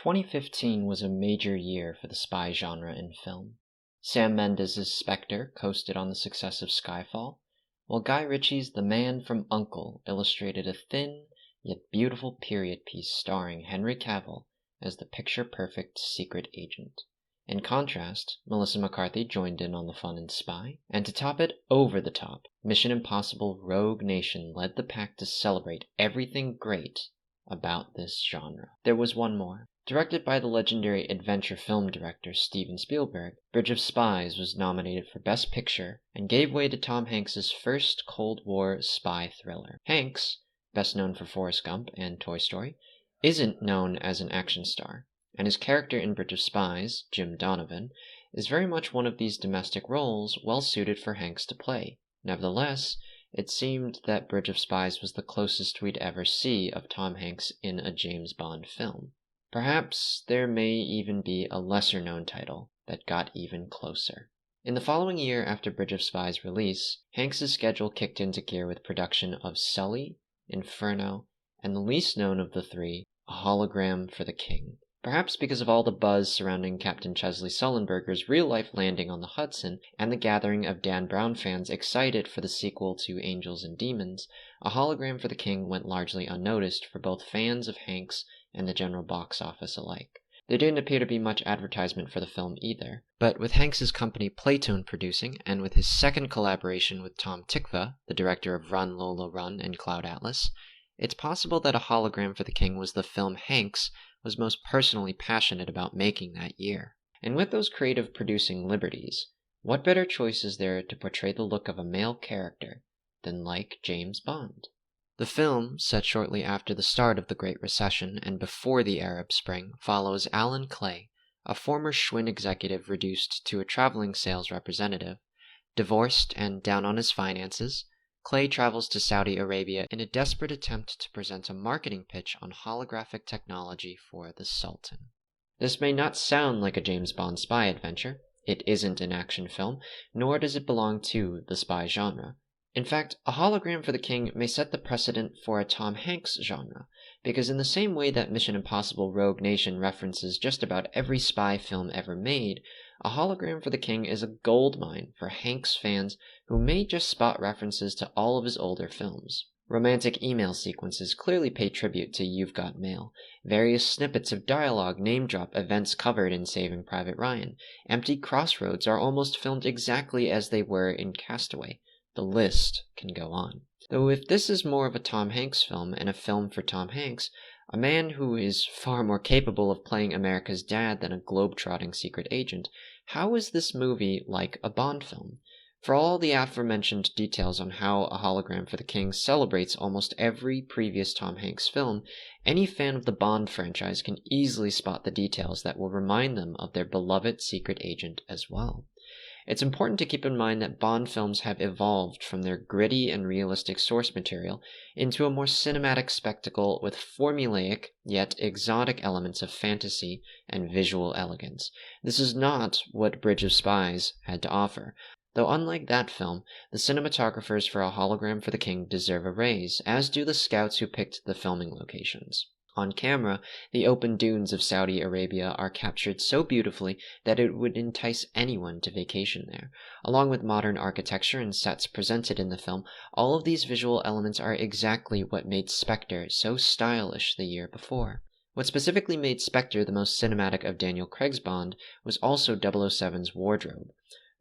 2015 was a major year for the spy genre in film. Sam Mendes' Spectre coasted on the success of Skyfall, while Guy Ritchie's The Man from U.N.C.L.E. illustrated a thin yet beautiful period piece starring Henry Cavill as the picture-perfect secret agent. In contrast, Melissa McCarthy joined in on the fun in Spy, and to top it over the top, Mission Impossible Rogue Nation led the pack to celebrate everything great about this genre. There was one more. Directed by the legendary adventure film director Steven Spielberg, Bridge of Spies was nominated for Best Picture and gave way to Tom Hanks' first Cold War spy thriller. Hanks, best known for Forrest Gump and Toy Story, isn't known as an action star, and his character in Bridge of Spies, Jim Donovan, is very much one of these domestic roles well suited for Hanks to play. Nevertheless, it seemed that Bridge of Spies was the closest we'd ever see of Tom Hanks in a James Bond film. Perhaps there may even be a lesser-known title that got even closer. In the following year after Bridge of Spies' release, Hanks' schedule kicked into gear with production of Sully, Inferno, and the least known of the three, A Hologram for the King. Perhaps because of all the buzz surrounding Captain Chesley Sullenberger's real-life landing on the Hudson and the gathering of Dan Brown fans excited for the sequel to Angels and Demons, A Hologram for the King went largely unnoticed for both fans of Hanks and the general box office alike. There didn't appear to be much advertisement for the film either, but with Hanks' company Playtone producing, and with his second collaboration with Tom Tykwer, the director of Run Lola Run and Cloud Atlas, it's possible that A Hologram for the King was the film Hanks was most personally passionate about making that year. And with those creative producing liberties, what better choice is there to portray the look of a male character than like James Bond? The film, set shortly after the start of the Great Recession and before the Arab Spring, follows Alan Clay, a former Schwinn executive reduced to a traveling sales representative. Divorced and down on his finances, Clay travels to Saudi Arabia in a desperate attempt to present a marketing pitch on holographic technology for the Sultan. This may not sound like a James Bond spy adventure. It isn't an action film, nor does it belong to the spy genre. In fact, A Hologram for the King may set the precedent for a Tom Hanks genre, because in the same way that Mission Impossible Rogue Nation references just about every spy film ever made, A Hologram for the King is a goldmine for Hanks fans who may just spot references to all of his older films. Romantic email sequences clearly pay tribute to You've Got Mail. Various snippets of dialogue name-drop events covered in Saving Private Ryan. Empty crossroads are almost filmed exactly as they were in Castaway. The list can go on. Though if this is more of a Tom Hanks film and a film for Tom Hanks, a man who is far more capable of playing America's dad than a globe-trotting secret agent, how is this movie like a Bond film? For all the aforementioned details on how A Hologram for the King celebrates almost every previous Tom Hanks film, any fan of the Bond franchise can easily spot the details that will remind them of their beloved secret agent as well. It's important to keep in mind that Bond films have evolved from their gritty and realistic source material into a more cinematic spectacle with formulaic yet exotic elements of fantasy and visual elegance. This is not what Bridge of Spies had to offer. Though unlike that film, the cinematographers for A Hologram for the King deserve a raise, as do the scouts who picked the filming locations. On camera, the open dunes of Saudi Arabia are captured so beautifully that it would entice anyone to vacation there. Along with modern architecture and sets presented in the film, all of these visual elements are exactly what made Spectre so stylish the year before. What specifically made Spectre the most cinematic of Daniel Craig's Bond was also 007's wardrobe.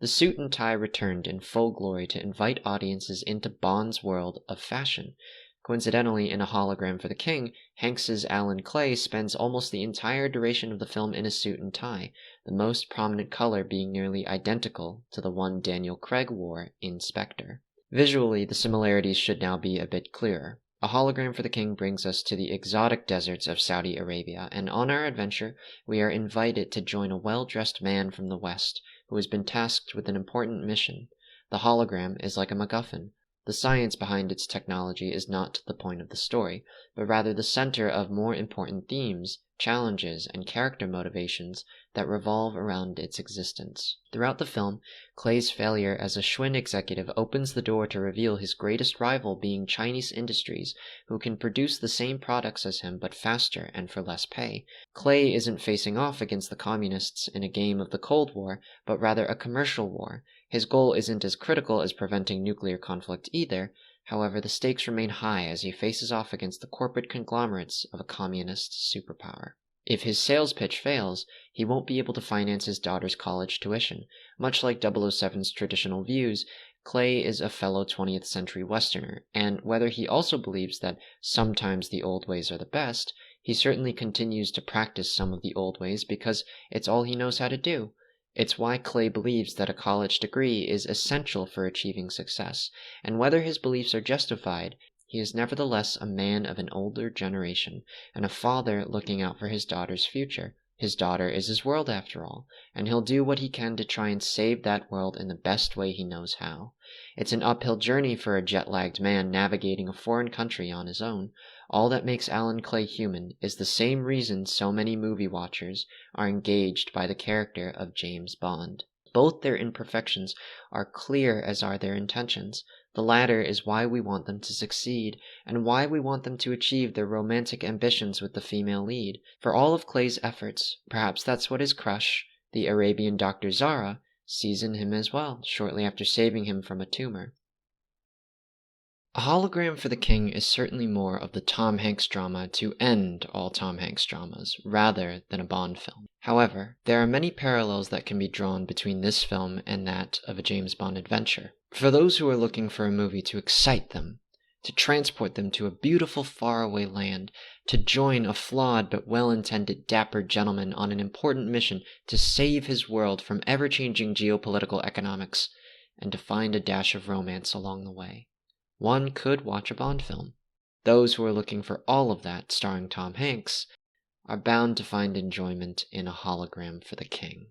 The suit and tie returned in full glory to invite audiences into Bond's world of fashion. Coincidentally, in A Hologram for the King, Hanks's Alan Clay spends almost the entire duration of the film in a suit and tie, the most prominent color being nearly identical to the one Daniel Craig wore in Spectre. Visually, the similarities should now be a bit clearer. A Hologram for the King brings us to the exotic deserts of Saudi Arabia, and on our adventure, we are invited to join a well-dressed man from the West who has been tasked with an important mission. The hologram is like a MacGuffin, The science behind its technology is not the point of the story, but rather the center of more important themes, challenges, and character motivations that revolve around its existence. Throughout the film, Clay's failure as a Schwinn executive opens the door to reveal his greatest rival being Chinese industries, who can produce the same products as him but faster and for less pay. Clay isn't facing off against the communists in a game of the Cold War, but rather a commercial war. His goal isn't as critical as preventing nuclear conflict either. However, the stakes remain high as he faces off against the corporate conglomerates of a communist superpower. If his sales pitch fails, he won't be able to finance his daughter's college tuition. Much like 007's traditional views, Clay is a fellow 20th century Westerner, and whether he also believes that sometimes the old ways are the best, he certainly continues to practice some of the old ways because it's all he knows how to do. It's why Clay believes that a college degree is essential for achieving success, and whether his beliefs are justified, he is nevertheless a man of an older generation, and a father looking out for his daughter's future. His daughter is his world after all, and he'll do what he can to try and save that world in the best way he knows how. It's an uphill journey for a jet-lagged man navigating a foreign country on his own. All that makes Alan Clay human is the same reason so many movie watchers are engaged by the character of James Bond. Both their imperfections are clear as are their intentions. The latter is why we want them to succeed, and why we want them to achieve their romantic ambitions with the female lead. For all of Clay's efforts, perhaps that's what his crush, the Arabian Dr. Zara, sees in him as well, shortly after saving him from a tumor. A Hologram for the King is certainly more of the Tom Hanks drama to end all Tom Hanks dramas, rather than a Bond film. However, there are many parallels that can be drawn between this film and that of a James Bond adventure. For those who are looking for a movie to excite them, to transport them to a beautiful faraway land, to join a flawed but well-intended dapper gentleman on an important mission to save his world from ever-changing geopolitical economics, and to find a dash of romance along the way, one could watch a Bond film. Those who are looking for all of that starring Tom Hanks are bound to find enjoyment in A Hologram for the King.